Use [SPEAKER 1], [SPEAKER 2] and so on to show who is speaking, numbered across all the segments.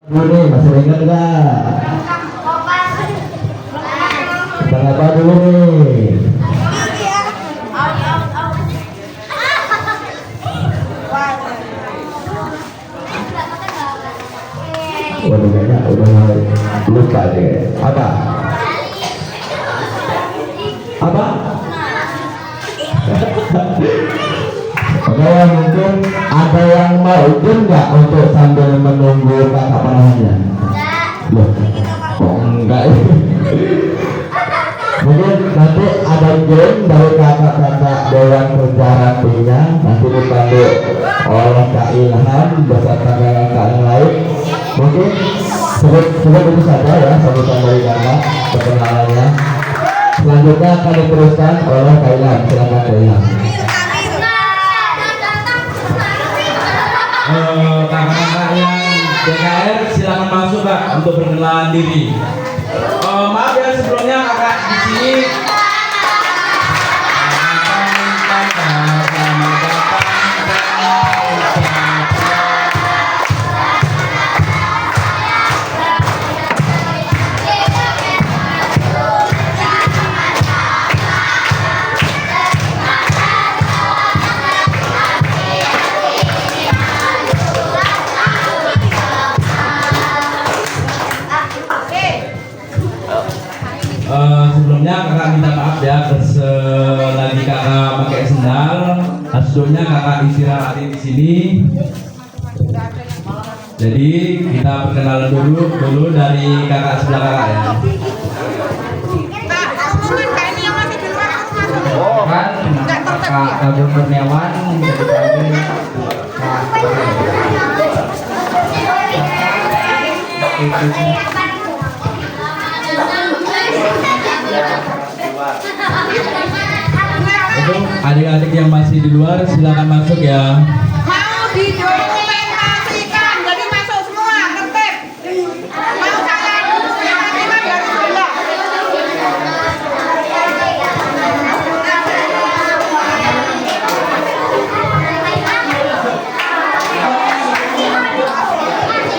[SPEAKER 1] Ini masih ingat nggak? Tentang apa dulu nih? Waduh, kayaknya udah lupa deh. Apa? Apa? Oke, mungkin ada yang mau ikut nggak untuk sambil menunggu kakak panahannya? Loh, kok enggak? Mungkin nanti ada game dari kakak-kakak Dewan Kerja Rantinya, nanti dipandu oleh Kak Ilham beserta kakak yang lain. Mungkin sebut itu saja ya sambutan dari kakak perkenalannya. Selanjutnya akan diteruskan oleh Kak Ilham. Silakan Kak Ilham.
[SPEAKER 2] Kakak-kakak yang DKR silakan masuk Kak untuk perkenalan diri. Maaf ya sebelumnya kakak di sini. Sebelumnya kakak minta maaf ya selagi kakak pakai sendal. Sebelumnya kakak istirahatin di sini. Jadi kita perkenalan dulu dari kakak sebelah kakak ya. Kan kakak Agung Kurniawan untuk adik-adik yang masih di luar silakan masuk ya.
[SPEAKER 3] Mau didokumentasikan, jadi masuk semua tertib. Mau saya terima dari sebelah.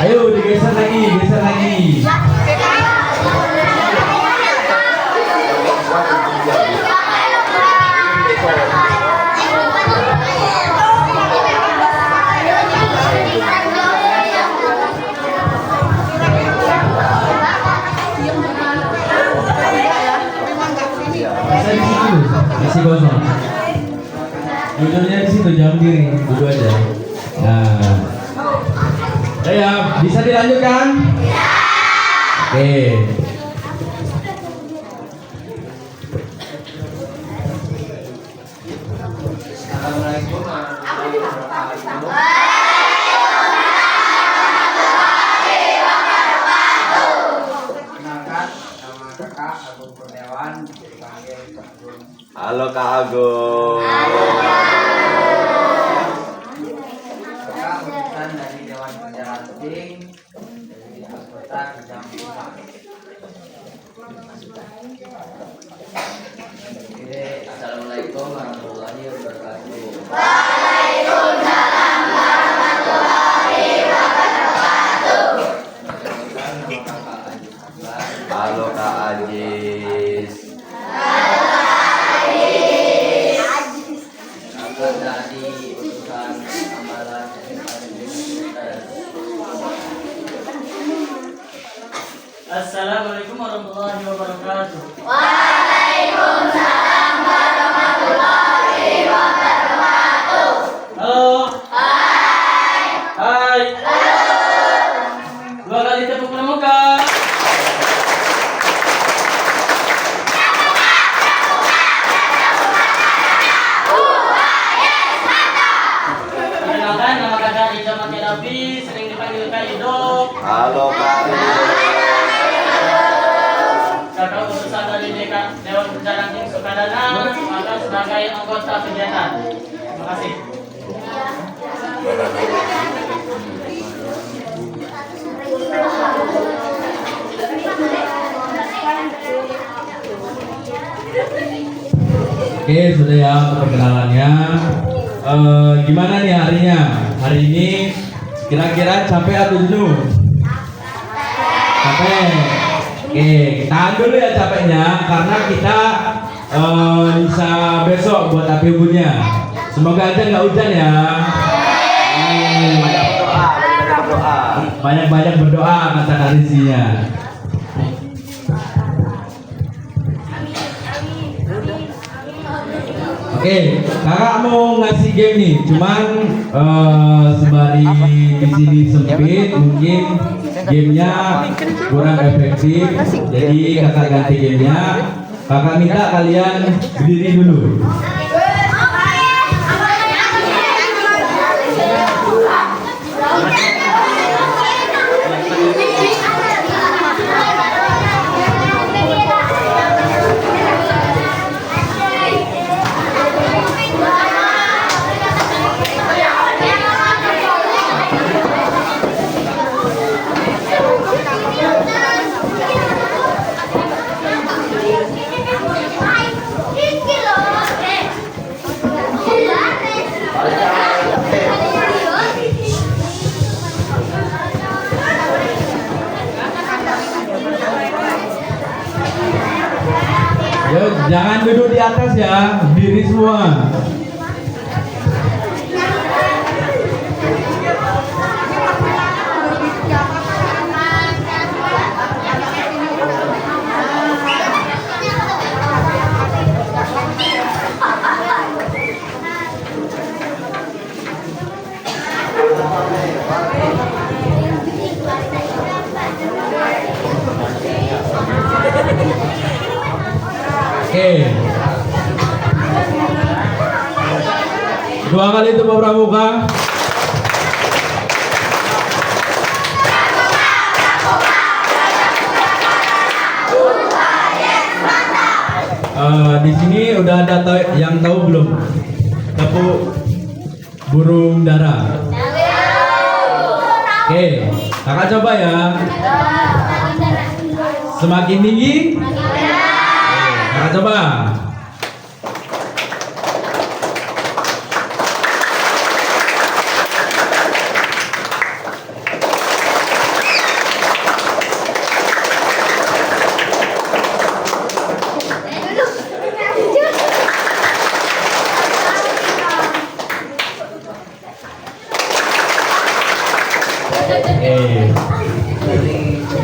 [SPEAKER 2] Ayo digeser lagi, geser lagi. Masih kosong. Duduknya di situ, jangan diri, duduk aja. Nah, ya bisa dilanjutkan? Oke. Assalamualaikum warahmatullahi wabarakatuh. Kenalkan, nama kakak Agung Kurniawan, dipanggil Kak Agung.
[SPEAKER 4] Halo Kak Agung.
[SPEAKER 2] Kakak utusan dari Dewan Kerja Ranting, dari anggota Kejam 5.
[SPEAKER 4] Oke, Assalamualaikum warahmatullahi wabarakatuh. Halo Kak Ajis. Kakak dari utusan amalan
[SPEAKER 5] Assalamualaikum warahmatullahi wabarakatuh. Halo. Hai. Dua kali tepuk pramuka. Perkenalkan, nama kakak Riza Mati Rafi, sering dipanggil Kak Hidup.
[SPEAKER 4] Halo Kak
[SPEAKER 5] Kakak utusan dari Dewan Kerja Ranting Sukadana, maka sebagai anggota kegiatan. Terima kasih.
[SPEAKER 2] Oke, sudah ya untuk perkenalannya. Gimana nih harinya? Hari ini kira-kira capek atau jenuh? Capek. Oke, tahan dulu ya capeknya karena kita bisa besok buat api unggunnya. Semoga aja nggak hujan ya. Banyak-banyak berdoa kata Karisinya. Oke, kakak mau ngasih game nih, cuman sembari di sini sempit, mungkin gamenya kurang efektif, jadi kakak ganti gamenya. Kakak minta kalian berdiri dulu. Yo, jangan duduk di atas ya, berdiri semua. Oke. Dua kali itu Pak Pramuka. Di sini udah ada yang tahu belum? Tepuk burung dara. Oke, kakak coba ya. Semakin tinggi. Kakak coba.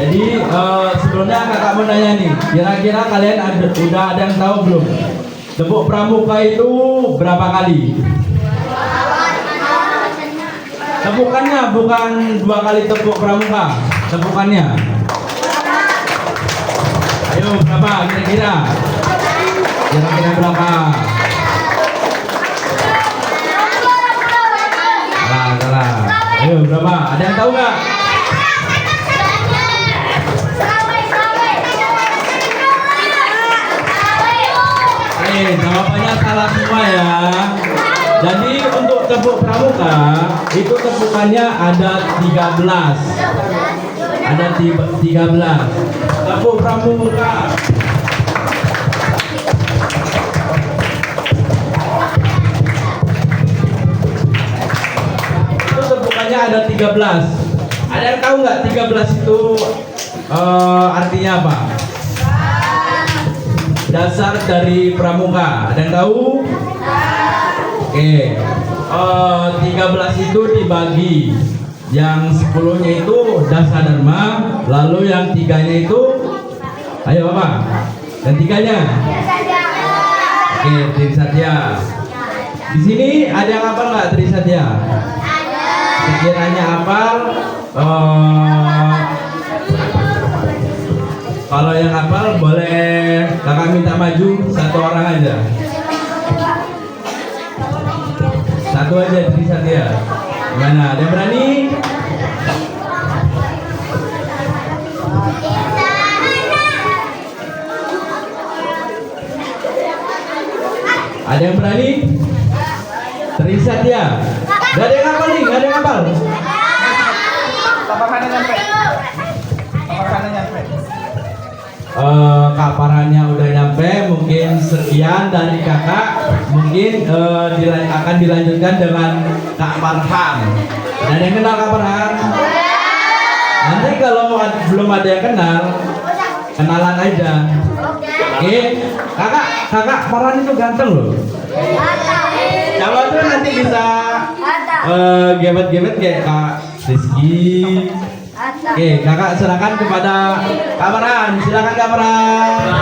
[SPEAKER 2] Jadi sebelumnya kakak mau nanya nih, kira-kira kalian udah ada yang tahu belum? Tepuk pramuka itu berapa kali? Tepukannya bukan 2 kali tepuk pramuka, tepukannya. Ayo berapa kira-kira? Kira-kira berapa? Salah. Ayo berapa? Ada yang tahu nggak? Jawabannya salah semua ya. Jadi untuk tepuk pramuka itu tepukannya ada 13. Ada 13. Tepuk pramuka. Itu tepukannya ada 13. Ada yang tahu nggak 13 itu artinya apa? Dasar dari pramuka, ada yang tahu? Oke, 13 itu dibagi, yang 10-nya itu dasa dharma, lalu yang 3-nya itu, ayo apa? Dan 3-nya? Oke, Trisatya. Di sini ada yang hafal nggak Trisatya? Sekiranya hafal, kalau yang hafal boleh kakak minta maju 1 orang aja. 1 aja Trisatya. Gimana? Ada yang berani? Ada yang berani? Trisatya. Gak ada yang hafal nih, gak ada yang hafal. Kaparannya udah nyampe, mungkin sekian dari kakak, mungkin akan dilanjutkan dengan Kak Farhan. Ada yang kenal Kak Farhan? Nanti kalau belum ada yang kenal, kenalan aja. Oke, kakak Farhan itu ganteng loh. Coba tuh nanti bisa gebet-gebet kayak Kak Rizky. Oke, kakak silakan kepada Kak Farhan. Silakan Kak Farhan.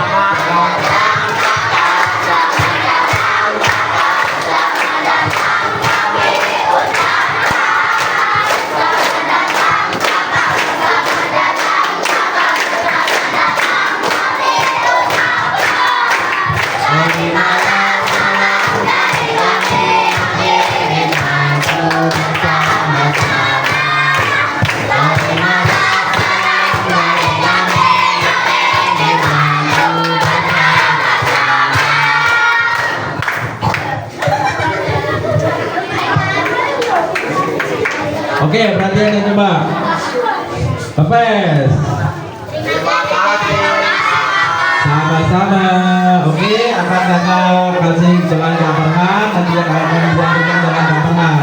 [SPEAKER 2] Oke, perhatian ya coba. Kepes. Sama-sama. Oke, akan kakak kasih jalan Kak Farhan. Nanti yang akan menjadikan jalan Kak Farhan.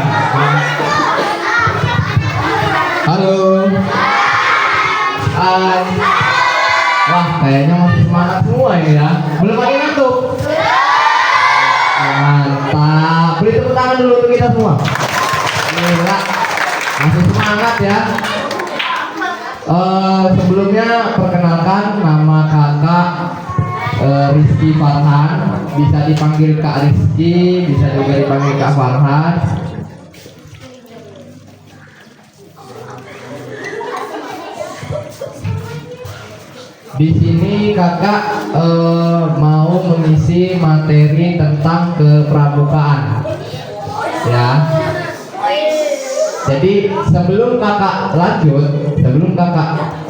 [SPEAKER 2] Halo. Hai. Wah, kayaknya masih semangat semua ini ya. Belum ada yang ngantuk. Mantap. Beri tepuk tangan dulu untuk kita semua. Gila. Masih semangat ya. Sebelumnya perkenalkan, nama kakak Rizky Farhan. Bisa dipanggil Kak Rizky, bisa juga dipanggil Kak Farhan. Di sini kakak mau mengisi materi tentang kepramukaan, ya. Jadi sebelum kakak lanjut, sebelum kakak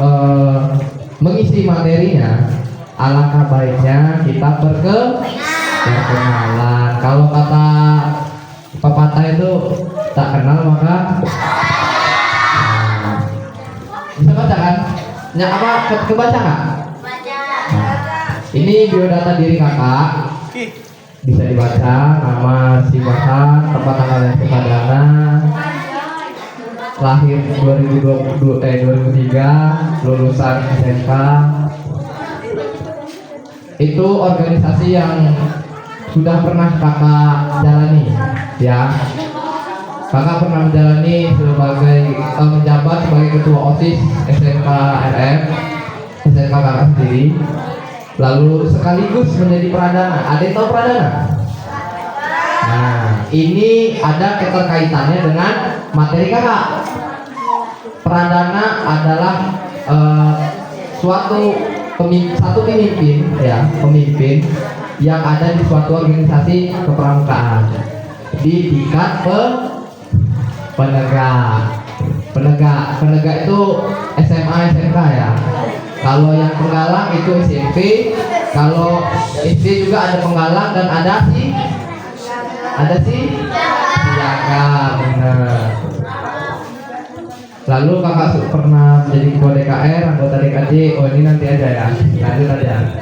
[SPEAKER 2] mengisi materinya, alangkah baiknya kita berkenalan. Kalau kata pepatah itu tak kenal maka bisa baca kan? Ya apa kebaca nggak? Ini biodata diri kakak. Bisa dibaca nama si Farhan, tempat tanggal lahir Sukadana, lahir 2003, lulusan SMK. Itu organisasi yang sudah pernah kakak jalani, ya. Kakak pernah menjalani sebagai menjabat sebagai ketua OSIS SMK RF, SMK kakak sendiri. Lalu sekaligus menjadi pradana. Ada yang tahu pradana? Nah, ini ada keterkaitannya dengan materi kakak. Pradana adalah satu pemimpin, ya, pemimpin yang ada di suatu organisasi kepramukaan di tingkat penegak itu SMA SMK ya. Kalau yang penggalang itu SMP, kalau SD juga ada penggalang dan ada siaga, benar. Lalu kakak pernah menjadi ketua DKR, anggota DKJ. Oh, ini nanti aja ya, lanjut aja.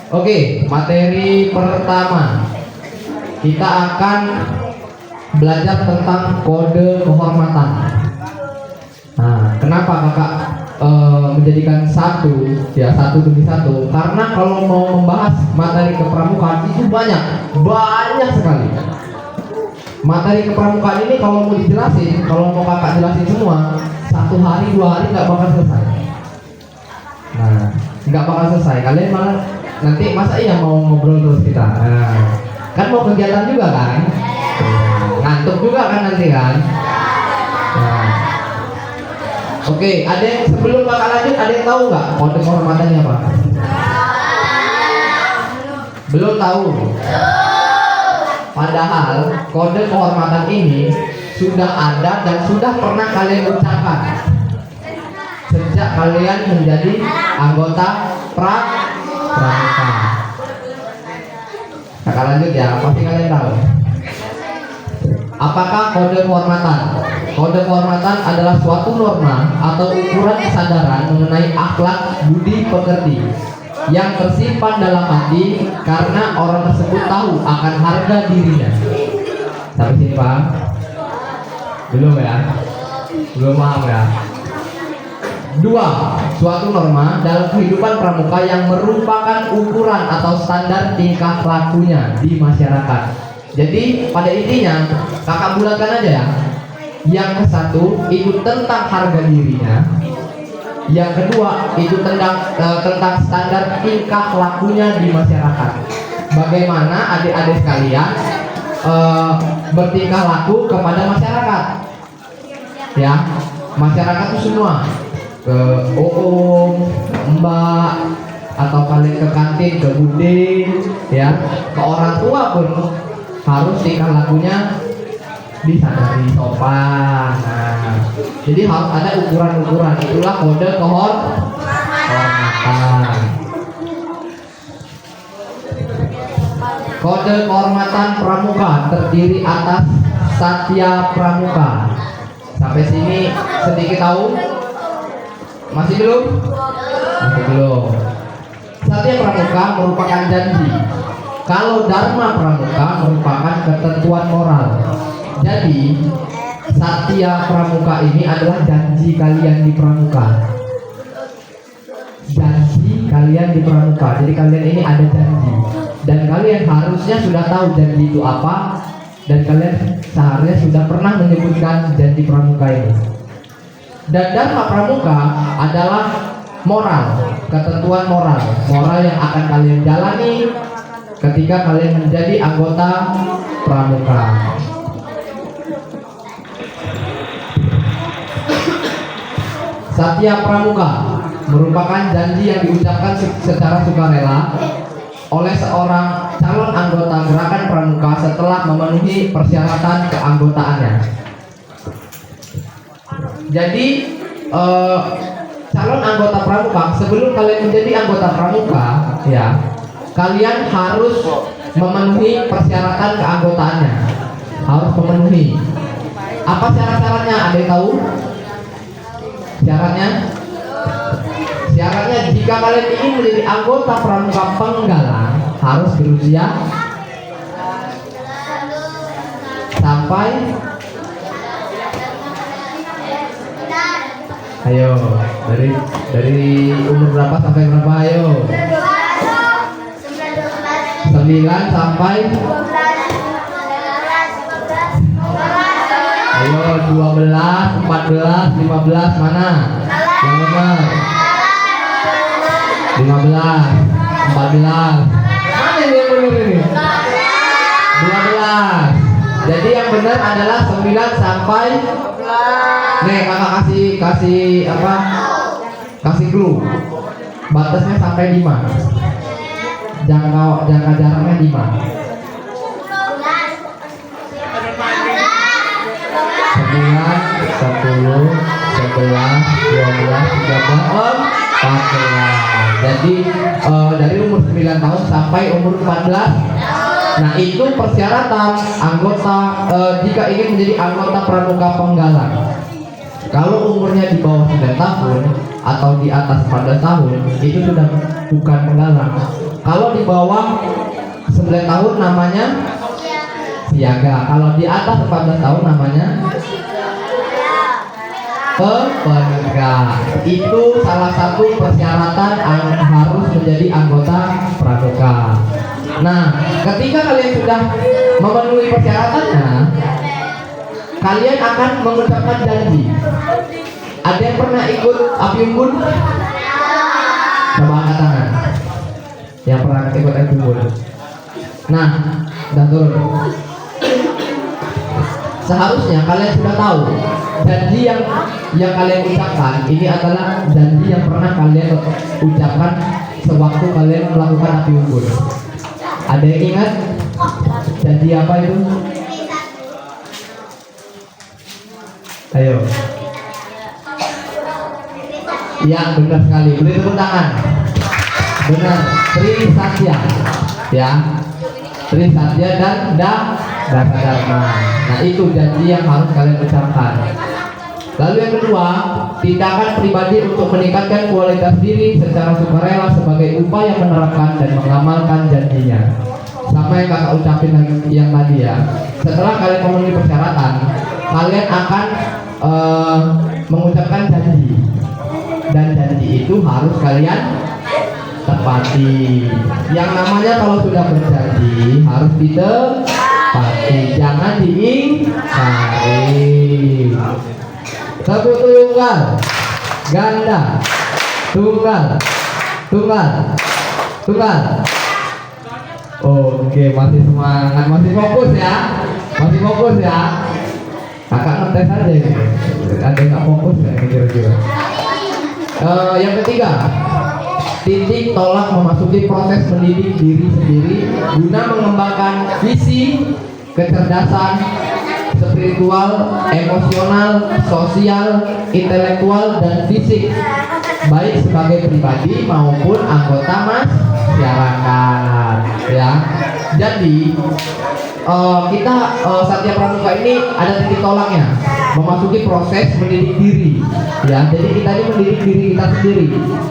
[SPEAKER 2] Oke, materi pertama kita akan belajar tentang kode kehormatan. Nah, kenapa kakak menjadikan satu demi satu? Karena kalau mau membahas materi kepramukaan itu banyak sekali. Materi kepramukaan ini kalau mau dijelasin, kalau mau kakak jelasin semua, 1 hari 2 hari nggak bakal selesai. Nah, nggak bakal selesai. Kalian malah nanti masa iya mau ngobrol terus kita. Nah, kan mau kegiatan juga kan? Ngantuk juga kan nanti kan? Nah. Oke, ada yang sebelum kakak lanjut, ada yang tahu nggak kode kehormatannya apa? Belum tahu. Padahal kode kehormatan ini sudah ada dan sudah pernah kalian ucapkan sejak kalian menjadi anggota pramuka. Kakak lanjut ya, pasti kalian tahu. Apakah kode kehormatan? Kode kehormatan adalah suatu norma atau ukuran kesadaran mengenai akhlak budi pekerti yang tersimpan dalam hati karena orang tersebut tahu akan harga dirinya. Sampai sini paham? Belum ya?
[SPEAKER 6] Belum paham ya? 2. Suatu norma dalam kehidupan pramuka yang merupakan ukuran atau standar tingkah lakunya di masyarakat. Jadi pada intinya kakak bulatkan aja ya. Yang ke-1 itu tentang harga dirinya. Yang kedua itu tentang standar tingkah lakunya di masyarakat. Bagaimana adik-adik sekalian bertingkah laku kepada masyarakat. Ya, masyarakat itu semua, ke om, mbak, atau kalian ke kantin, ke bude, ya, ke orang tua pun harus tingkah lakunya disadari sopan. Nah, jadi harus ada ukuran-ukuran. Itulah kode kehormatan. Kode kehormatan pramuka terdiri atas Satya Pramuka. Sampai sini sedikit tahu? Masih belum? Masih belum. Satya Pramuka merupakan janji. Kalau Dharma Pramuka merupakan ketentuan moral. Jadi Satya Pramuka ini adalah janji kalian di pramuka. Janji kalian di pramuka. Jadi kalian ini ada janji. Dan kalian harusnya sudah tahu janji itu apa. Dan kalian seharusnya sudah pernah menyebutkan janji pramuka ini. Dan Dharma Pramuka adalah moral, ketentuan moral. Moral yang akan kalian jalani ketika kalian menjadi anggota pramuka. Satya Pramuka merupakan janji yang diucapkan secara sukarela oleh seorang calon anggota gerakan pramuka setelah memenuhi persyaratan keanggotaannya. Jadi calon anggota pramuka, sebelum kalian menjadi anggota pramuka, ya, kalian harus memenuhi persyaratan keanggotaannya. Harus memenuhi. Apa syarat-syaratnya? Ada yang tahu? Syaratnya? Syaratnya jika kalian ingin menjadi anggota pramuka penggalang harus berusia sampai, ayo, dari umur berapa sampai berapa? Ayo, 9 sampai, ayo 12, 14, 15, mana? Yang benar? 15, 14. Mana yang benar ini? 12. Jadi yang benar adalah 9 sampai. Nih kakak kasih apa? Kasih clue. Batasnya sampai 5. Jangka jaraknya 5. 9, 10, 11, 12, 13, 14. Jadi dari umur 9 tahun sampai umur 14. Nah, itu persyaratan anggota jika ingin menjadi anggota pramuka penggalang. Kalau umurnya di bawah 9 tahun atau di atas 14 tahun, itu sudah bukan penggalang. Kalau di bawah 9 tahun namanya siaga. Kalau di atas 14 tahun namanya penegak. Itu salah satu persyaratan harus menjadi anggota pramuka. Nah, ketika kalian sudah memenuhi persyaratannya, kalian akan mengucapkan janji. Ada yang pernah ikut api unggun? Coba angkat tangan. Yang pernah ikut api unggun. Nah, dan turun. Seharusnya kalian sudah tahu janji yang kalian ucapkan ini adalah janji yang pernah kalian ucapkan sewaktu kalian melakukan api unggun. Ada yang ingat janji apa itu? Ayo. Ya, benar sekali. Beri tepuk tangan. Benar, Tri Satya. Ya, Tri Satya dan Dasa Dharma. Nah, itu janji yang harus kalian ucapkan. Lalu yang kedua, tindakan pribadi untuk meningkatkan kualitas diri secara sukarela sebagai upaya menerapkan dan mengamalkan janjinya. Sama yang kakak ucapin yang tadi ya. Setelah kalian memenuhi persyaratan, kalian akan mengucapkan janji, dan janji itu harus kalian tepati. Yang namanya kalau sudah berjanji harus ditepati, jangan diingkari. Satu tunggal, ganda, tunggal, tunggal, tunggal. Oke, masih semangat, masih fokus ya, masih fokus ya. Kakak ngetes aja, ada yang nggak fokus ya kira-kira. Yang ketiga, titik tolak memasuki proses mendidik diri sendiri guna mengembangkan visi, kecerdasan, spiritual, emosional, sosial, intelektual, dan fisik, baik sebagai pribadi maupun anggota masyarakat. Ya, jadi kita Satya Pramuka ini ada titik tolaknya, memasuki proses mendidik diri. Ya, jadi kita ini mendidik diri kita sendiri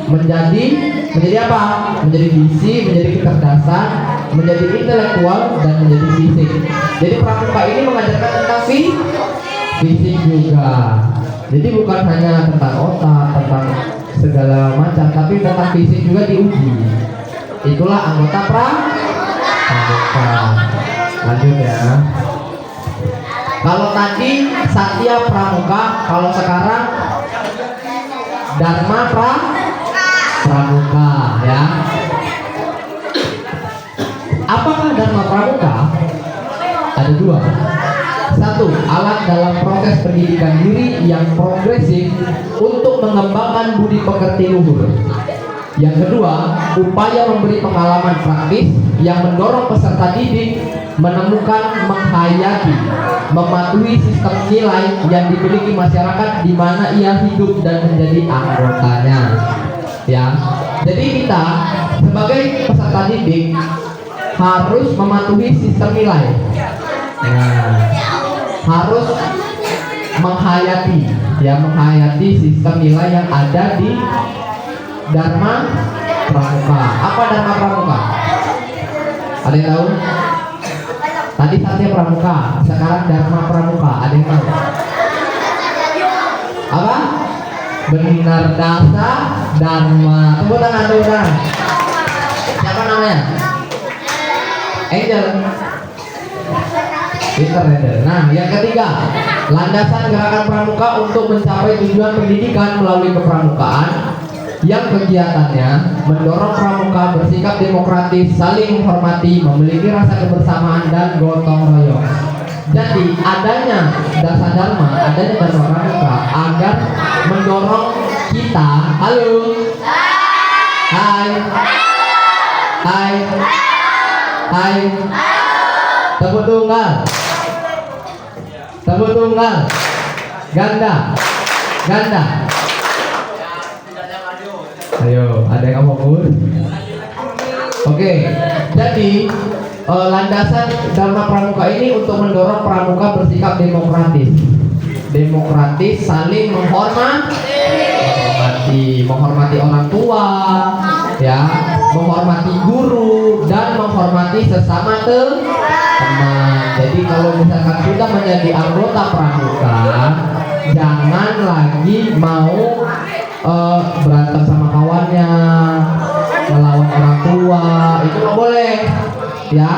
[SPEAKER 6] menjadi apa? Menjadi visi, menjadi kecerdasan, menjadi intelektual, dan menjadi fisik. Jadi Pramuka ini mengajarkan tentang fisik juga. Jadi bukan hanya tentang otak, tentang segala macam, tapi tentang fisik juga diuji. Itulah anggota Pramuka. Lanjut ya. Kalau tadi Satya Pramuka, kalau sekarang Dharma Pramuka ya. Apakah Dharma Pramuka? Ada dua. Satu, alat dalam proses pendidikan diri yang progresif untuk mengembangkan budi pekerti luhur. Yang kedua, upaya memberi pengalaman praktis yang mendorong peserta didik menemukan, menghayati, mematuhi sistem nilai yang dimiliki masyarakat di mana ia hidup dan menjadi anggotanya. Ya, jadi kita sebagai peserta didik harus mematuhi sistem nilai. Nah, harus menghayati, ya, menghayati sistem nilai yang ada di Dharma Pramuka. Apa Dharma Pramuka? Ada yang tahu? Tadi Satya Pramuka, sekarang Dharma Pramuka. Ada yang tahu? Apa? Benar, dasar Dharma. Tepuk tangan, tepuk tangan. Siapa namanya? Angel. Peter Angel. Nah, yang ketiga, landasan gerakan Pramuka untuk mencapai tujuan pendidikan melalui kepramukaan, yang kegiatannya mendorong Pramuka bersikap demokratis, saling menghormati, memiliki rasa kebersamaan dan gotong royong. Jadi adanya dasar Dharma, adanya Dharma Pramuka agar mendorong kita, halo, hai, hai, hai, tepuk tunggal, tepuk tunggal, ganda, ganda. Ayo, ada yang fokus? Oke, jadi landasan Dharma Pramuka ini untuk mendorong Pramuka bersikap demokratis, demokratis, saling menghormati orang tua, ya, menghormati guru, dan menghormati sesama teman. Jadi kalau misalkan sudah menjadi anggota Pramuka, jangan lagi mau berantem sama kawannya, melawan orang tua, itu nggak boleh, ya.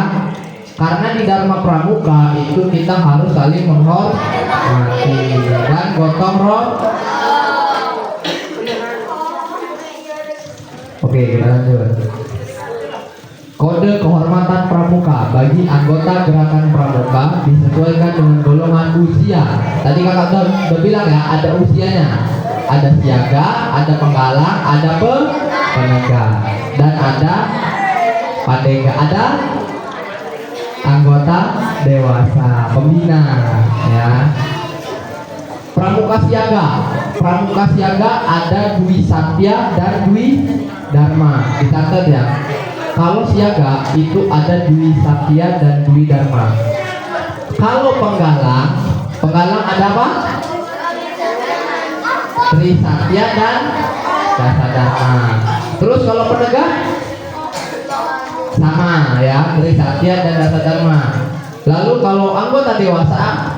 [SPEAKER 6] Karena di Dharma Pramuka itu kita harus saling menghormati dan gotong royong. Oke, kita lanjut. Kode kehormatan Pramuka bagi anggota gerakan Pramuka disesuaikan dengan golongan usia. Tadi kakak udah bilang ya, ada usianya. Ada siaga, ada penggalang, ada penegak, dan ada padega, ada anggota dewasa, pembina, ya. Pramuka siaga ada Dwi Satya dan Dwi Dharma. Dicatat ya. Kalau siaga itu ada Dwi Satya dan Dwi Dharma. Kalau penggalang ada apa? Tri Satya dan Dasa Dharma. Terus kalau penegak sama ya, Tri Satya dan Dasa Dharma. Lalu kalau anggota dewasa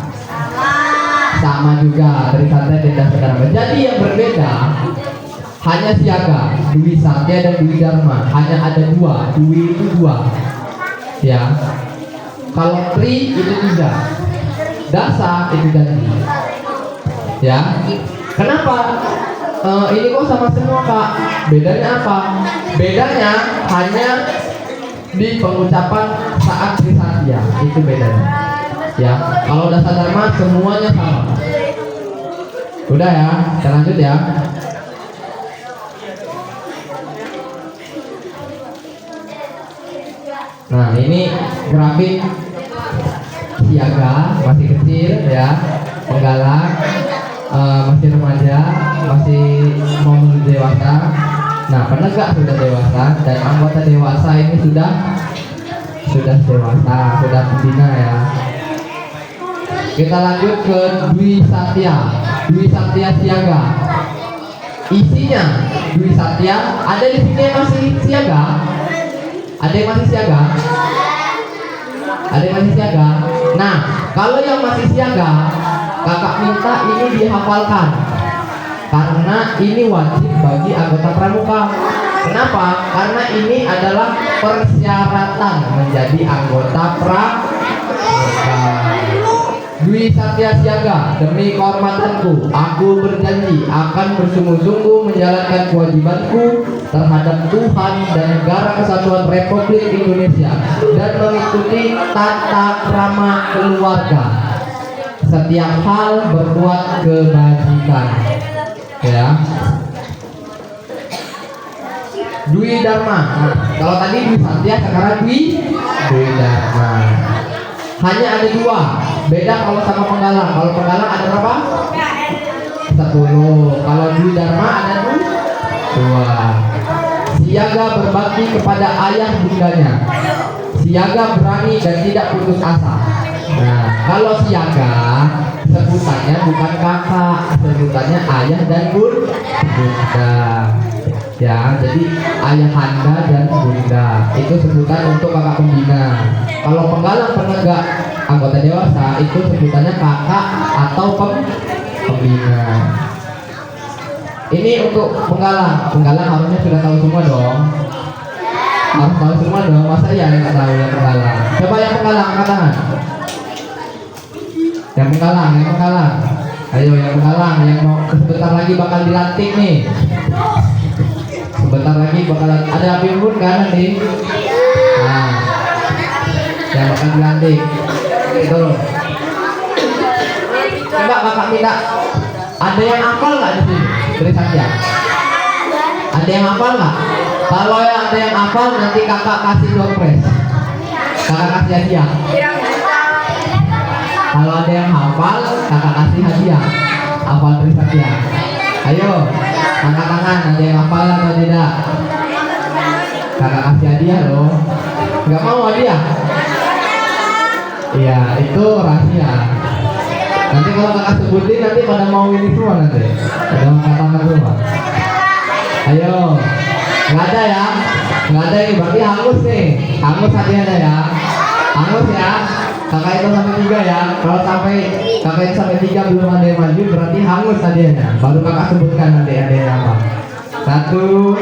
[SPEAKER 6] sama juga Trisatya dan Dasa Dharma. Jadi yang berbeda hanya siaga, Dwi Satya dan Dwi Dharma. Hanya ada dua, Dwi itu dua. Ya. Kalau Tri itu tiga, Dasa itu ganti. Ya. Kenapa? Ini kok sama semua Kak? Bedanya apa? Bedanya hanya di pengucapan saat Trisatya, itu bedanya. Ya, kalau Dasa Dharma semuanya sama. Udah ya, kita lanjut ya. Nah, ini grafik siaga masih kecil ya, penggalang masih remaja, masih mau menuju dewasa. Nah, penegak sudah dewasa dan anggota dewasa ini sudah dewasa, sudah pembina ya. Kita lanjut ke Dwi Satya. Dwi Satya siaga. Isinya Dwi Satya, ada di sini yang masih siaga? Ada yang masih siaga? Ada yang masih siaga? Nah, kalau yang masih siaga, kakak minta ini dihafalkan karena ini wajib bagi anggota pramuka. Kenapa? Karena ini adalah persyaratan menjadi anggota pramuka. Dwi Satya siaga, demi kehormatanku, aku berjanji akan bersungguh-sungguh menjalankan kewajibanku terhadap Tuhan dan Negara Kesatuan Republik Indonesia dan mengikuti tata krama keluarga. Setiap hal berbuat kebajikan. Ya. Dwi Dharma. Nah, kalau tadi Dwi Satya, sekarang Dwi Dharma. Hanya ada dua. Beda kalau sama penggalang. Kalau penggalang ada berapa? 10. Kalau Dwi Dharma ada 2. Siaga berbakti kepada ayah bundanya. Siaga berani dan tidak putus asa. Nah, kalau siaga sebutannya bukan kakak, sebutannya ayah dan bunda. Ya, jadi ayahanda dan bunda itu sebutan untuk kakak pembina. Kalau penggalang penegak anggota dewasa itu sebutannya kakak atau pembina. Ini untuk penggalang. Penggalang harusnya sudah tahu semua dong. Harus tahu semua dong. Masa iya yang nggak tahu yang penggalang? Coba yang penggalang angkat tangan. Yang penggalang. Ayo yang penggalang yang mau sebentar lagi bakal dilantik nih. Sebentar lagi bakal ada api unggun kan nanti. Nah, yang bakal dilantik itu. Coba kakak minta, ada yang hafal nggak di sini? Trisatya. Ada yang hafal nggak? Kalau ada yang hafal nanti kakak kasih dompres. Kakak kasih hadiah. Kalau ada yang hafal, kakak kasih hadiah. Hafal Trisatya. Ayo, angkat tangan. Ada yang hafal atau tidak? Kakak kasih hadiah loh. Nggak mau hadiah? Iya, itu rahasia. Nanti kalau kakak sebutin nanti pada mau ini semua nanti. Ada angkat tangan semua. Ayo, nggak ada ya? Nggak ada ini berarti hangus nih. Hangus hadiahnya ya. Hangus ya. Kakak itu sampai 3 ya. Kalau sampai kakak itu sampai 3 belum ada yang maju berarti hangus hadiahnya. Baru kakak sebutkan nanti hadiahnya apa. 1, 2,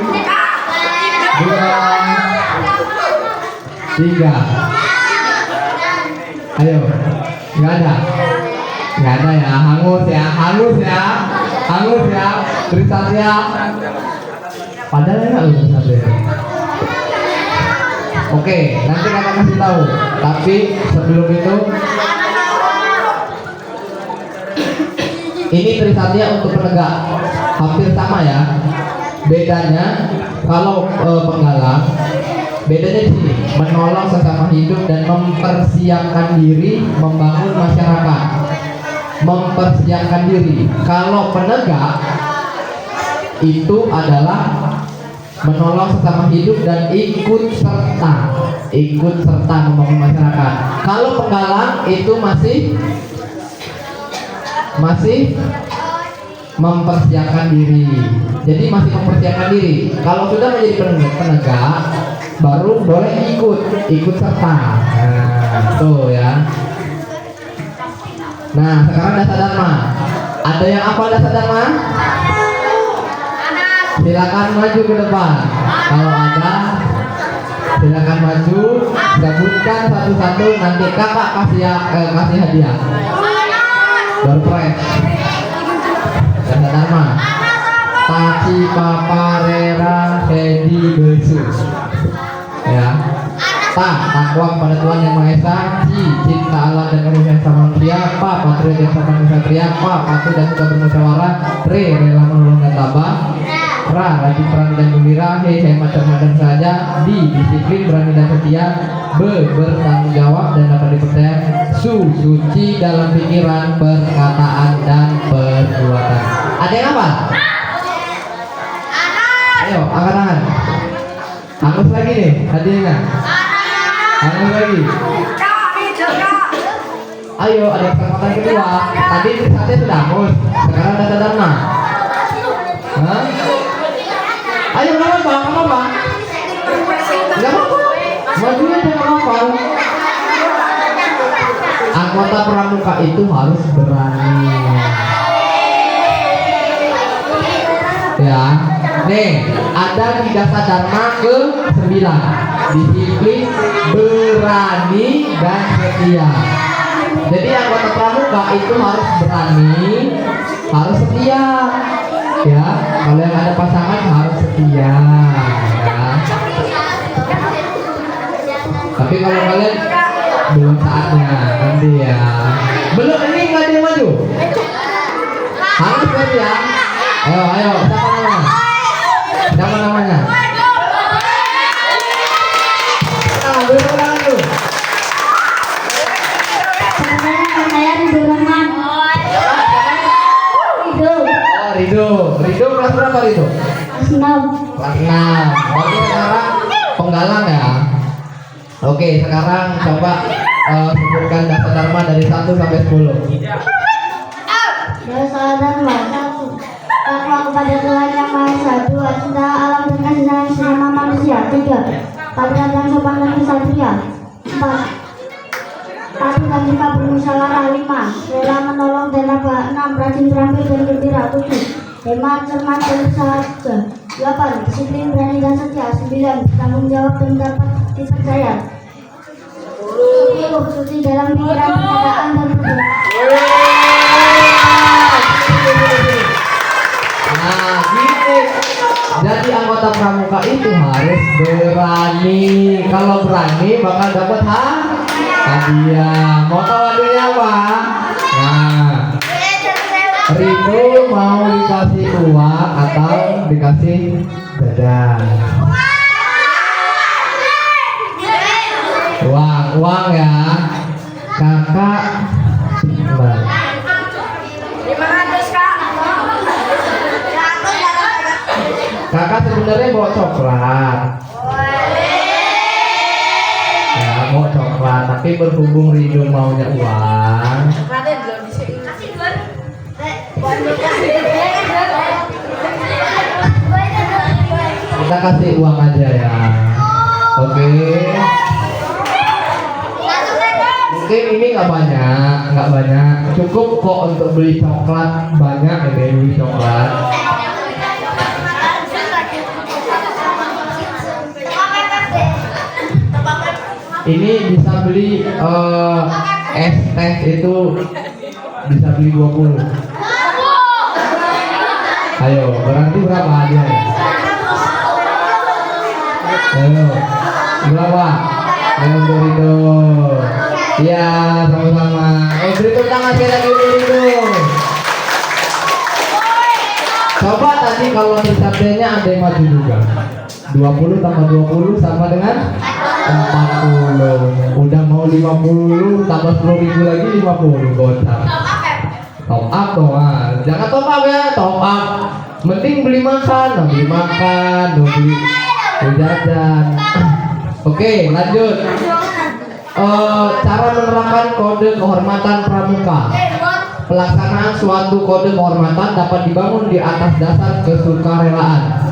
[SPEAKER 6] 3. Ayo, nggak ada ya, hangus ya, Trisatya. Padahal enak loh Trisatya. Oke, nanti kakak kasih tahu. Tapi sebelum itu, ini Trisatya untuk penegak hampir sama ya. Bedanya kalau penggalang, bedanya di sini, menolong sesama hidup dan mempersiapkan diri membangun masyarakat. Mempersiapkan diri. Kalau penegak itu adalah menolong sesama hidup dan ikut serta membangun masyarakat. Kalau penggalang itu masih mempersiapkan diri. Jadi masih mempersiapkan diri. Kalau sudah menjadi penegak baru boleh ikut serta. Nah, tuh ya. Nah, sekarang Dasa Dharma. Ada yang hafal dasar dharma? Silakan maju ke depan. Kalau ada, silakan maju. Sebutkan satu-satu. Nanti kakak kasih hadiah. Berpres. Dasar dharma. Taci paparera sedi besu. Ya. Takwa kepada Tuhan Yang Maha Esa. Cinta Allah dan kasih sama manusia. Patuh dan sama manusia. Patuh dan suka bermusyawarah. Rela menolong dan tabah. Rajin berani dan gembira. Hemat cermat dan saja. Disiplin berani dan setia. Bertanggung jawab dan dapat dipercaya. Suci dalam pikiran, perkataan dan perbuatan. Ada yang apa? Ayo angkat tangan. Angus lagi nih hadiahnya. Angus lagi. Ayo ada kesempatan kedua. Tadi saatnya sudah angus. Sekarang dasar dharma. Hah? Ayo nggak apa-apa, nggak apa-apa. Nggak apa-apa. Maju aja nggak apa-apa. Anggota pramuka itu harus berani. Ya. Nih, ada di dasar dharma ke-9. Disiplin, berani, dan setia. Jadi anggota pramuka itu harus berani, harus setia. Ya, kalau yang ada pasangan harus setia. Ya. Tapi kalau kalian belum saatnya, nanti ya. Belum, ini nggak ada yang maju. Harus setia. Ayo, siapa namanya? Ridho kelas berapa Ridho? Kelas 6. Berarti sekarang penggalang ya. Oke, sekarang coba sebutkan dasar dharma dari 1 sampai 10.
[SPEAKER 7] Dasar dharma 1. Takwa kepada Tuhan Yang Maha Esa. 2. Cinta alam dan kasih sayang sesama manusia. 3. Patuh dan sopan dan kesatria. 4. Patuh dan suka bermusyawarah. 5. Rela menolong dan tabah. 6. Rajin terampil dan gembira. 7. Hemat cermat dan saja. 8. Disiplin berani dan setia. 9. Tanggung jawab dan dapat dipercaya. 10. Suci dalam pikiran, perkataan dan perbuatan.
[SPEAKER 6] Nah, gini. Jadi anggota pramuka itu harus berani. Kalau berani bakal dapat hadiah. Mau tahu hadiahnya apa? Nah, Ridho mau dikasih uang atau dikasih dada? Uang ya. Kakak. Mbak.
[SPEAKER 3] 500 Kak.
[SPEAKER 6] Kakak sebenarnya bawa coklat. Ya, mau coklat, tapi berhubung Ridho maunya uang.
[SPEAKER 3] Coklatnya belum disini. Kasih duluan.
[SPEAKER 6] Kita kasih uang aja ya. Oke. Mungkin ini nggak banyak. Cukup kok untuk beli coklat banyak ya, beli coklat. Ini bisa beli es teh itu bisa beli 20. Ayo, berarti berapa hadiahnya? Ayo, berapa? Ayo Ridho. Iya, sama-sama. Beri tepuk tangan sekali lagi Ridho. Coba tadi kalau hisabnya ada yang maju juga. 20 tambah 20 sama dengan 40. Udah mau 50 tambah 10.000 lagi 50 gocap. Top up dong, jangan top up ya, top up. Mending beli makan, beli jajan. Oke, lanjut. Cara menerapkan kode kehormatan pramuka. Pelaksanaan suatu kode kehormatan dapat dibangun di atas dasar kesukarelaan.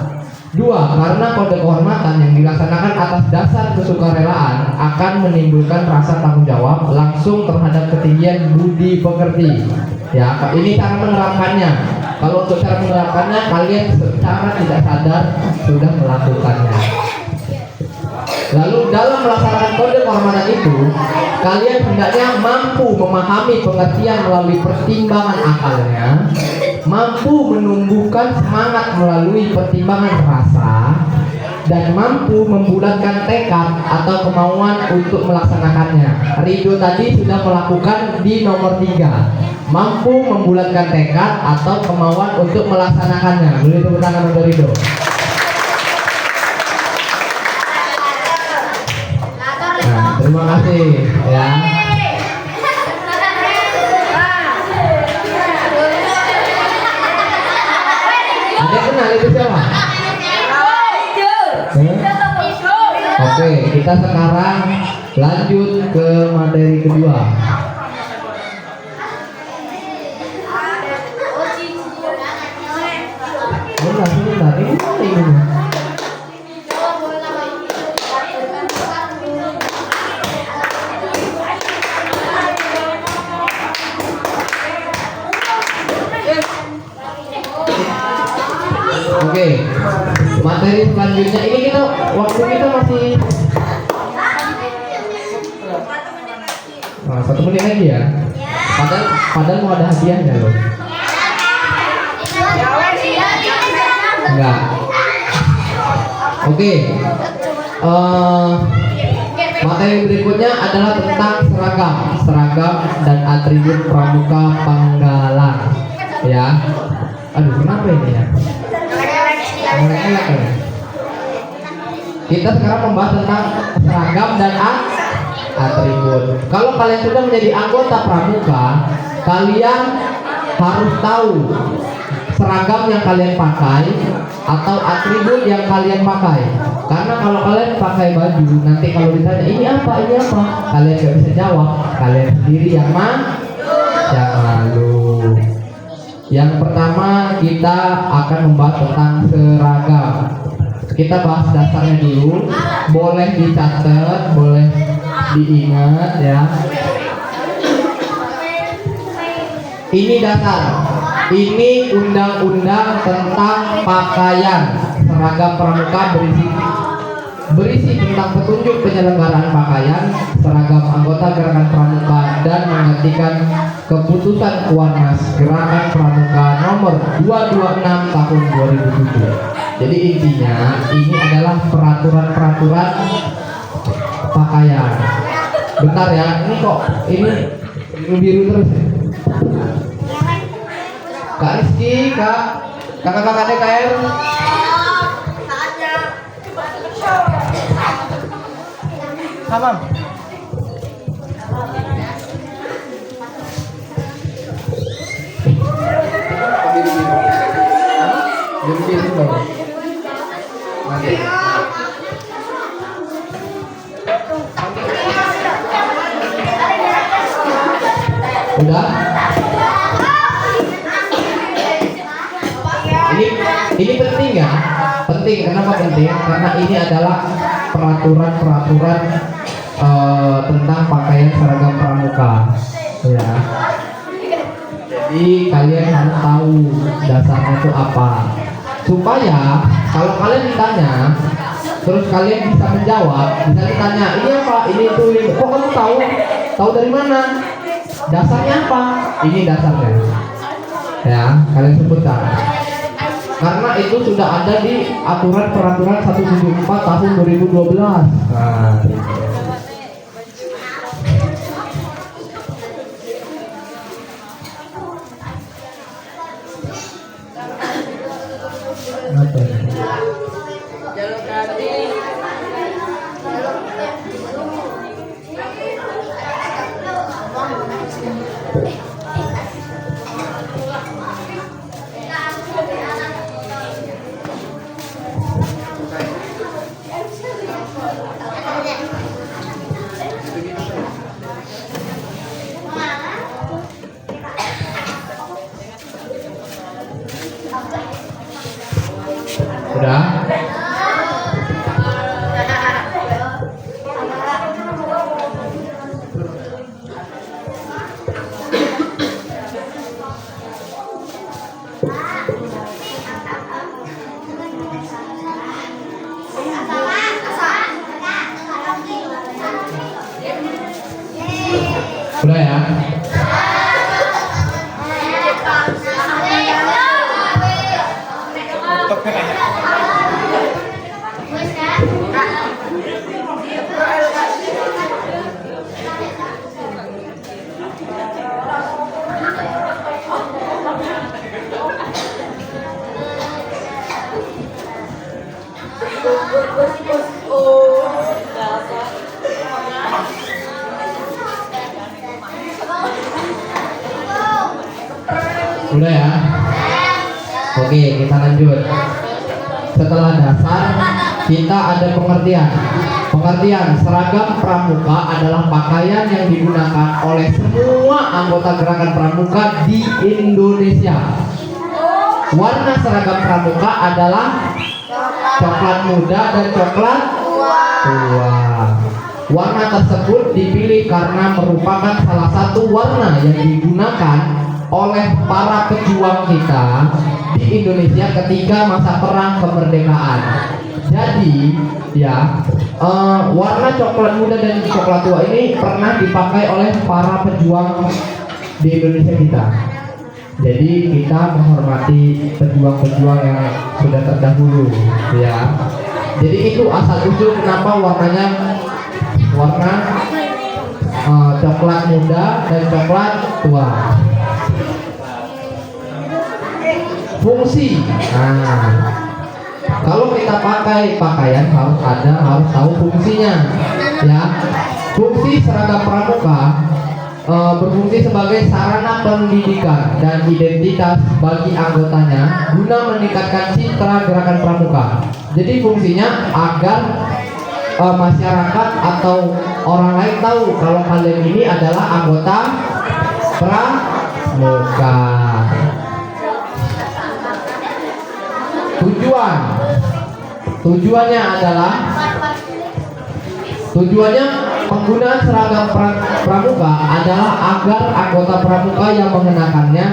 [SPEAKER 6] 2. Karena kode kehormatan yang dilaksanakan atas dasar kesukarelaan akan menimbulkan rasa tanggung jawab langsung terhadap ketinggian budi pekerti. Ya, ini cara menerapkannya. Kalau untuk cara menerapkannya, kalian secara tidak sadar sudah melakukannya. Lalu dalam melaksanakan kode kehormatan itu, kalian hendaknya mampu memahami pengertian melalui pertimbangan akalnya, mampu menumbuhkan semangat melalui pertimbangan rasa, dan mampu membulatkan tekad atau kemauan untuk melaksanakannya. Ridho tadi sudah melakukan di nomor 3. Mampu membulatkan tekad atau kemauan untuk melaksanakannya. Beri tepuk tangan untuk Ridho. Nah, terima kasih ya. Ada kenal itu siapa? Oke, kita sekarang lanjut ke materi kedua. Sebentar, ini mana ini? Oke, materi selanjutnya ini kita waktu kita masih 1 menit lagi ya. Padahal mau ada hadiahnya loh. Enggak. Oke. Materi berikutnya adalah tentang seragam dan atribut pramuka Panggalan. Ya. Aduh, kenapa ini ya? Kita sekarang membahas tentang seragam dan atribut. Kalau kalian sudah menjadi anggota pramuka, kalian harus tahu seragam yang kalian pakai atau atribut yang kalian pakai. Karena kalau kalian pakai baju, nanti kalau ditanya ini apa, kalian gak bisa jawab. Kalian sendiri yang malu. Yang pertama kita akan membahas tentang seragam. Kita bahas dasarnya dulu. Boleh dicatat, boleh diingat ya. Ini dasar. Ini undang-undang tentang pakaian. Seragam pramuka berisi tentang petunjuk penyelenggaraan pakaian, seragam anggota gerakan pramuka, dan menggantikan keputusan Kuarnas Gerakan Pramuka nomor 226 tahun 2007. Jadi intinya ini adalah peraturan-peraturan pakaian. Bentar ya, ini kok ini biru terus ya? Kak Rizky, kakak-kakak DKR. Tamam. Biru-biru bang. Nanti. Udah? Ini penting ya? Penting. Kenapa penting? Karena ini adalah peraturan-peraturan tentang pakaian seragam pramuka. Ya. Jadi kalian harus tahu dasarnya itu apa. Supaya kalau kalian ditanya, terus kalian bisa menjawab. Bisa ditanya, ini apa? Ini itu. Kok kamu tahu? Tahu dari mana? Dasarnya apa? Ini dasarnya. Ya, kalian sebutkan. Karena itu sudah ada di aturan peraturan 174 tahun 2012. Nah, udah. Udah ya. Udah ya. Oke, kita lanjut. Setelah dasar, kita ada pengertian. Pengertian seragam pramuka adalah pakaian yang digunakan oleh semua anggota gerakan pramuka di Indonesia. Warna seragam pramuka adalah coklat muda dan coklat tua. Warna tersebut dipilih karena merupakan salah satu warna yang digunakan oleh para pejuang kita di Indonesia ketika masa perang kemerdekaan. Jadi ya, warna coklat muda dan coklat tua ini pernah dipakai oleh para pejuang di Indonesia kita. Jadi kita menghormati pejuang-pejuang yang sudah terdahulu, ya. Jadi itu asal usul kenapa warnanya warna coklat muda dan coklat tua. Fungsi. Nah, kalau kita pakai pakaian harus tahu fungsinya, ya. Fungsi seragam pramuka berfungsi sebagai sarana pendidikan dan identitas bagi anggotanya guna meningkatkan citra gerakan pramuka. Jadi fungsinya agar masyarakat atau orang lain tahu kalau kalian ini adalah anggota pramuka. Tujuannya penggunaan seragam pramuka adalah agar anggota pramuka yang mengenakannya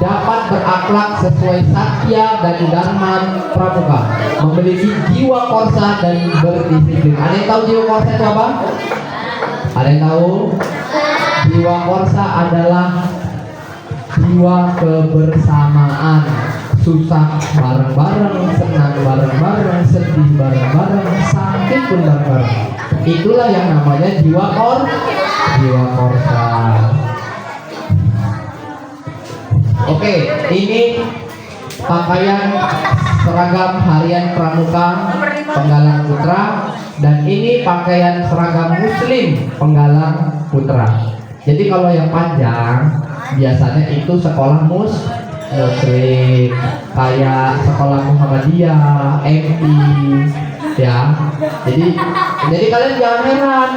[SPEAKER 6] dapat berakhlak sesuai satya dan dharma pramuka, memiliki jiwa korsa dan berdisiplin. Ada yang tahu jiwa korsa itu apa? Ada yang tahu? Jiwa korsa adalah jiwa kebersamaan. Susah bareng-bareng, senang bareng-bareng, sedih bareng-bareng, sakit pun bareng-bareng. Itulah yang namanya jiwa korsa. Oke, ini pakaian seragam harian pramuka Penggalang Putra, dan ini pakaian seragam muslim Penggalang Putra. Jadi kalau yang panjang biasanya itu sekolah muslim, kayak sekolah Muhammadiyah, MI, ya. Jadi kalian jangan heran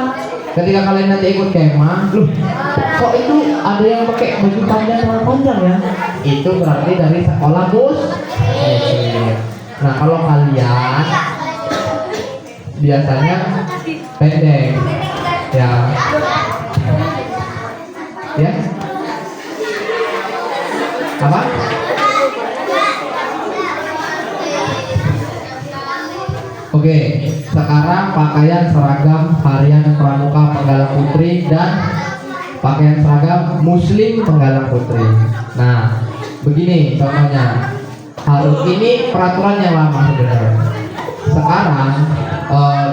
[SPEAKER 6] ketika kalian nanti ikut kemah, loh, kok itu ada yang pakai baju panjang ya? Itu berarti dari sekolah muslim. Nah, kalau kalian biasanya pendek, ya. Apa? Oke, sekarang pakaian seragam harian pramuka Penggalang Putri dan pakaian seragam muslim Penggalang Putri. Nah, begini contohnya. Ini peraturan yang lama sebenarnya. Sekarang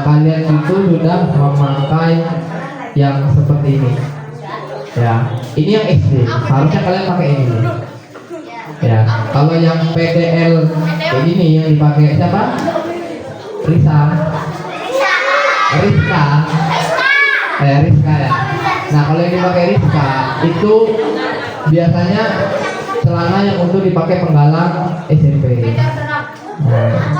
[SPEAKER 6] kalian itu sudah memakai yang seperti ini. Ya, ini yang SD. Harusnya kalian pakai ini. Ya, kalau yang PDL ini yang dipakai siapa? Rizka ya. Nah, kalau yang dipakai Rizka itu biasanya celana yang untuk dipakai penggalang SMP. Nah.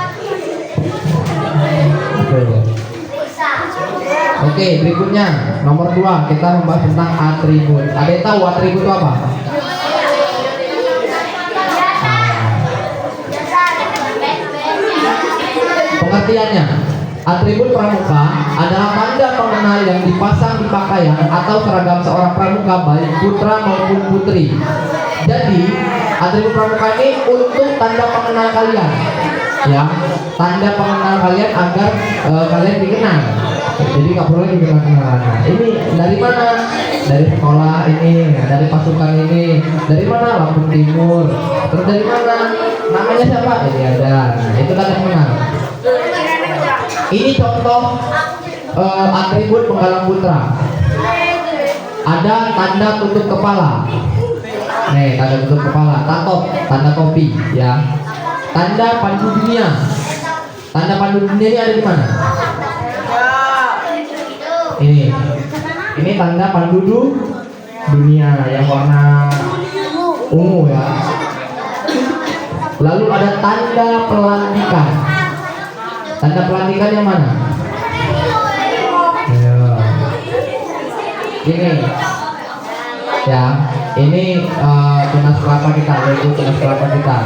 [SPEAKER 6] Oke, berikutnya nomor 2 kita membahas tentang atribut. Ada yang tahu atribut itu apa? Pengertiannya, atribut pramuka adalah tanda pengenal yang dipasang di pakaian atau seragam seorang pramuka baik putra maupun putri. Jadi, atribut pramuka ini untuk tanda pengenal kalian, ya, tanda pengenal kalian agar kalian dikenal. Jadi nggak perlu lagi kenalan. Nah, ini dari mana? Dari sekolah ini, dari pasukan ini. Dari mana? Lampung Timur. Terus dari mana? Namanya siapa? Ini ada. Nah, itu kan yang menang. Ini contoh atribut penggalang putra. Ada tanda tutup kepala. Nih, tanda tutup kepala, tatop, tanda topi, ya. Tanda pandu dunia. Tanda pandu dunia ini ada di mana? Ini tanda pandu dunia yang warna ungu ya. Lalu ada tanda pelantikan. Tanda pelantikan yang mana? Ya. Ini ya, ini tunas kelapa kita, yaitu tunas kelapa kita.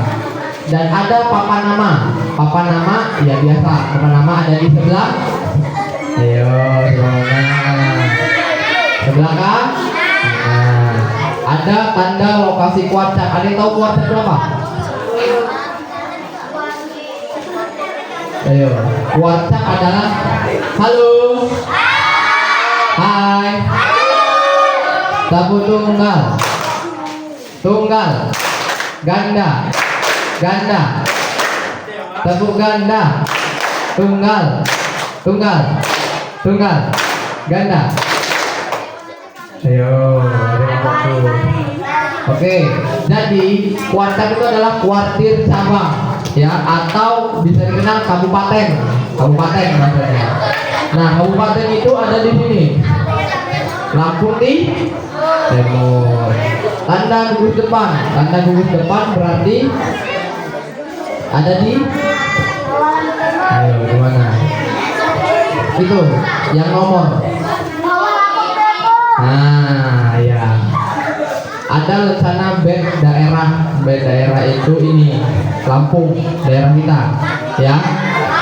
[SPEAKER 6] Dan ada papan nama. Papan nama ya biasa. Papan nama ada di sebelah. Ayo, sebelah kan? Nah, ada tanda lokasi kuarcap. Ada yang tahu kuarcap berapa? Ayo, kuarcap adalah halo. Hai. Sabu tunggal. Tunggal. Ganda. Ganda. Sabu ganda. Tunggal. Tunggal. Tunggal. Ganda. Ayo, ada yang fokus. Oke, jadi kuarcap itu adalah kuartir cabang, ya, atau bisa dikenal kabupaten. Kabupaten maksudnya. Nah, kabupaten itu ada di sini. Lampung Timur. Tanda gugus depan. Tanda gugus depan berarti ada di. Ayo, di mana? Itu yang nomor. Nah, ya. Ada lencana band daerah. Band daerah itu ini Lampung, daerah kita, ya.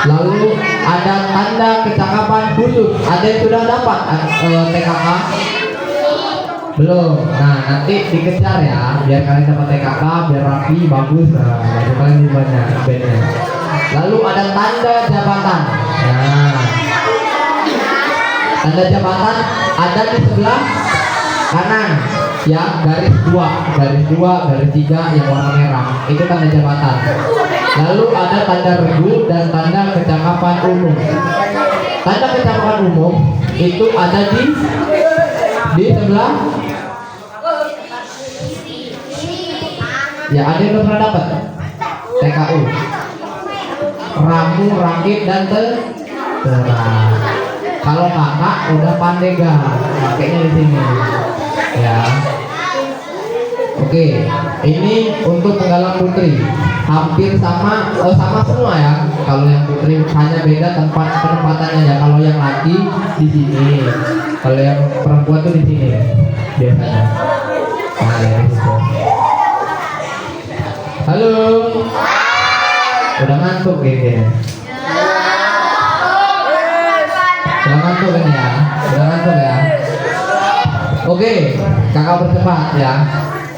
[SPEAKER 6] Lalu ada tanda kecakapan khusus. Ada yang sudah dapat TKK? Belum. Nah, nanti dikejar ya, biar kalian dapat TKK, biar rapi, bagus. Nah, baju kalian di banyak bandnya. Lalu ada tanda jabatan. Nah, tanda jabatan ada di sebelah kanan, ya, garis 2, garis 3 yang warna merah. Itu tanda jabatan. Lalu ada tanda regu dan tanda kecakapan umum. Tanda kecakapan umum itu ada di sebelah. Ya, ada yang pernah dapat TKU. Ramu, rakit dan terang. Kalau kakak udah pandai gak? Pakainya di sini. Ya. Oke, ini untuk penggalang putri. Hampir sama semua ya. Kalau yang putri hanya beda tempat penempatannya ya. Kalau yang laki di sini, kalau yang perempuan tuh di sini biasanya. Nah, ya, gitu. Halo. Udah ngantuk kayaknya. Udah ngantuk kan ya? Udah ngantuk ya? Oke, kakak bercepat ya.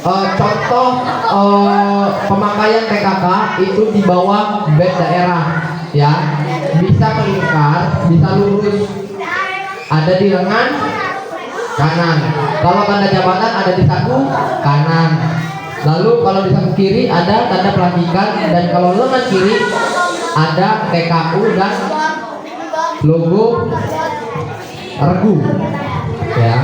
[SPEAKER 6] Contoh pemakaian PKK itu di bawah band daerah, ya. Bisa melingkar, bisa lurus. Ada di lengan kanan. Kalau tanda jabatan ada di saku kanan. Lalu kalau di saku kiri ada tanda pelantikan, dan kalau lengan kiri ada TKU dan logo regu, ya.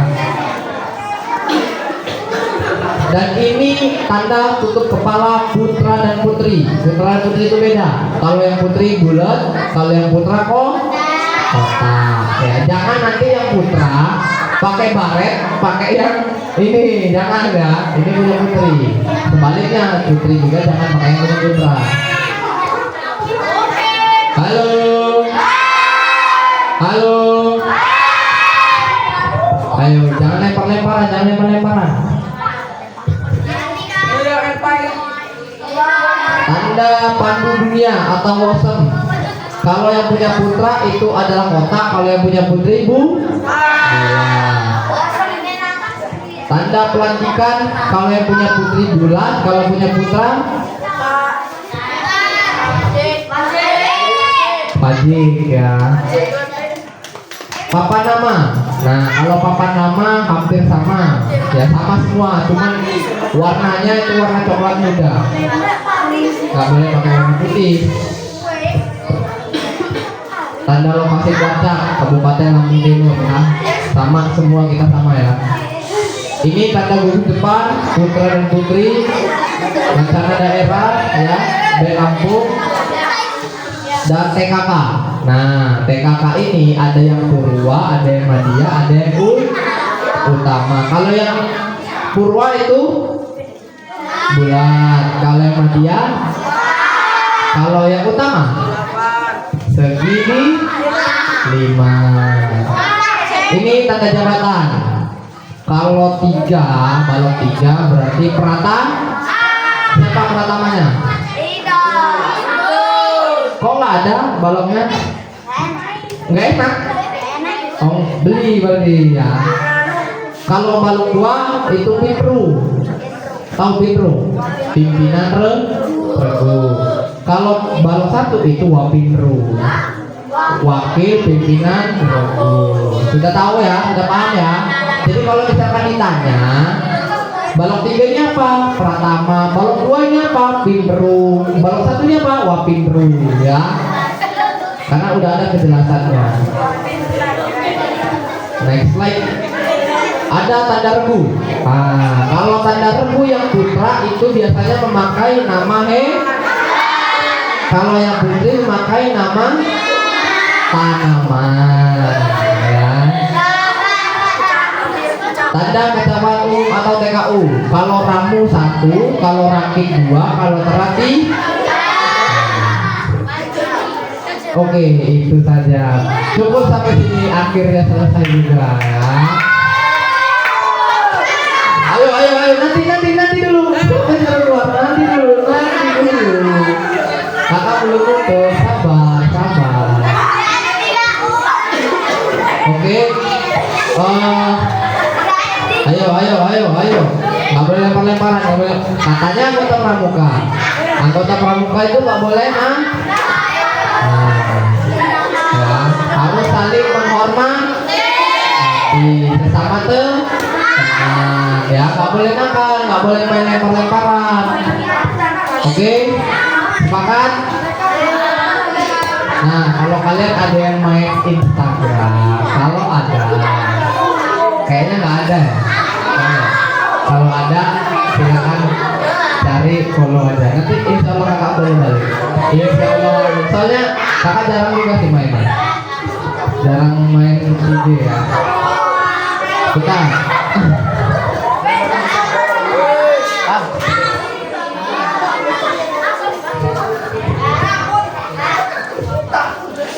[SPEAKER 6] Dan ini tanda tutup kepala putra dan putri. Putra dan putri itu beda. Kalau yang putri bulat, kalau yang putra kotak. Ya, jangan nanti yang putra pakai baret, pakai yang ini, jangan ya. Ini punya putri. Sebaliknya putri juga jangan pakai yang punya putra. Halo. Halo. Ayo, jangan lempar-lemparan, jangan lempar-lemparan. Tanda pandu dunia atau WOSEM. Kalau yang punya putra itu adalah kotak, kalau yang punya putri bola. Tanda pelantikan, kalau yang punya putri bulan, kalau punya putra pajik, ya. papan nama. Nah, kalau papan nama hampir sama, ya sama semua, cuman warnanya itu warna coklat muda. Nggak boleh pakai warna putih. Tanda lokasi cuaca Kabupaten Lampung Timur ya. Sama semua, kita sama ya. Ini tanda guru depan putra dan putri rencana daerah ya, B Lampung dan TKK. Nah, TKK ini ada yang Purwa, ada yang Madya, ada yang Utama. Kalau yang Purwa itu bulat, kalau yang Madya, kalau yang Utama segini 5. Ini tanda jabatan. Kalau 3, balok 3 berarti perata. Siapa peratamanya? Kok nggak ada baloknya? Nggak enak. Oh, beli berarti ya. Kalau balok 2 itu Pipru. Tahu Pipru? Pimpinan regu. Kalau balok 1 itu Wapinru. Wakil pimpinan regu. Sudah tahu ya, sudah paham ya. Jadi kalau misalkan ditanya balok 3 ini apa? Pratama. Balok 2 ini apa? Pinru. Balok 1 ini apa? Wapinru ya. Karena udah ada kejelasannya. Next slide. Ada tanda regu. Nah, kalau tanda regu yang putra itu biasanya memakai nama kalau yang putri memakai nama tanaman ya. Tanda kecamatan atau TKU. Kalau ramu 1, kalau rakit 2, kalau terati. Oke, itu saja. Cukup sampai sini, akhirnya selesai juga ya. Ayo, nanti dulu. Jangan keluar, nanti dulu. Kakak belum putus, sabar. Oke. Ayo. Nggak boleh lempar-lemparan, nggak boleh. Katanya anggota pramuka. Anggota pramuka itu nggak boleh ya, harus saling menghormati sesama teman. Ya, nggak boleh nakal, nggak boleh main lempar-lemparan. Oke, sepakat? Nah, kalau kalian ada yang main Instagram, kalau ada, kayaknya nggak ada ya. Kalau ada, silakan cari follow aja. Nanti insya Allah kakak follow balik. Insya Allah. Soalnya kakak jarang juga sih main. Jarang main IG ya. Kita.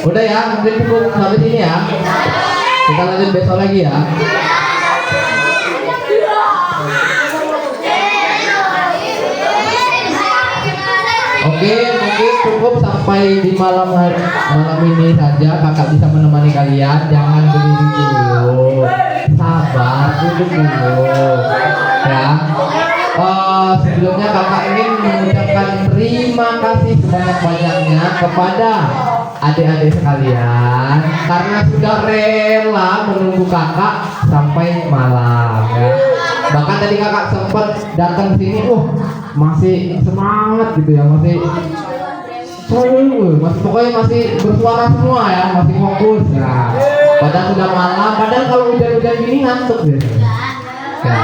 [SPEAKER 6] Udah ya, mungkin cukup sampai sini ya. Kita lanjut besok lagi ya. Oke, mungkin cukup sampai di malam ini saja. Kakak bisa menemani kalian. Jangan berdiri dulu. Sabar, duduk dulu. Ya. Sebelumnya kakak ingin mengucapkan terima kasih sebanyak-banyaknya kepada adik-adik sekalian karena sudah rela menunggu kakak sampai malam ya. Bahkan tadi kakak sempat datang sini, masih semangat gitu ya, masih pokoknya masih bersuara semua ya, masih fokus ya. Padahal sudah malam, padahal kalau hujan-hujan gini ngantuk gitu. Ya.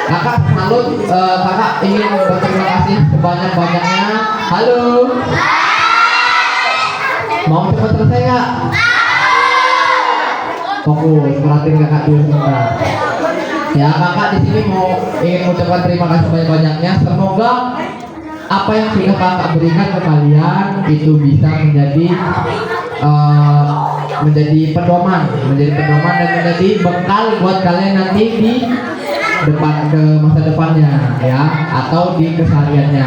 [SPEAKER 6] Kakak salut, kakak ingin berterima kasih sebanyak-banyaknya. Halo. Mau cepat selesai nggak? Fokus, perhatiin kakak dulu sebentar. Ya, kakak di sini mau ingin mengucapkan terima kasih banyak-banyaknya. Semoga apa yang sudah kakak berikan ke kalian itu bisa menjadi pedoman dan menjadi bekal buat kalian nanti di ke masa depannya ya, atau di kesehariannya.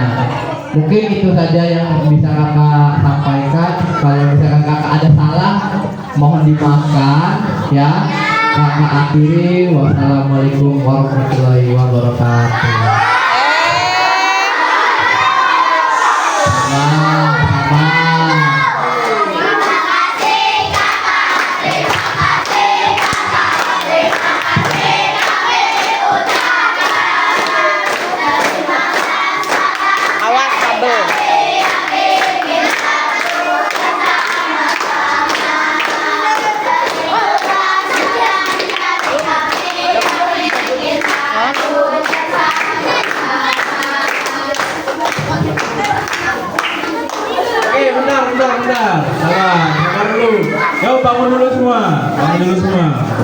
[SPEAKER 6] Mungkin itu saja yang bisa kakak sampaikan. Kalau misalkan kakak ada salah, mohon dimaafkan ya. Kakak akhiri, wassalamualaikum warahmatullahi wabarakatuh.
[SPEAKER 2] bersama.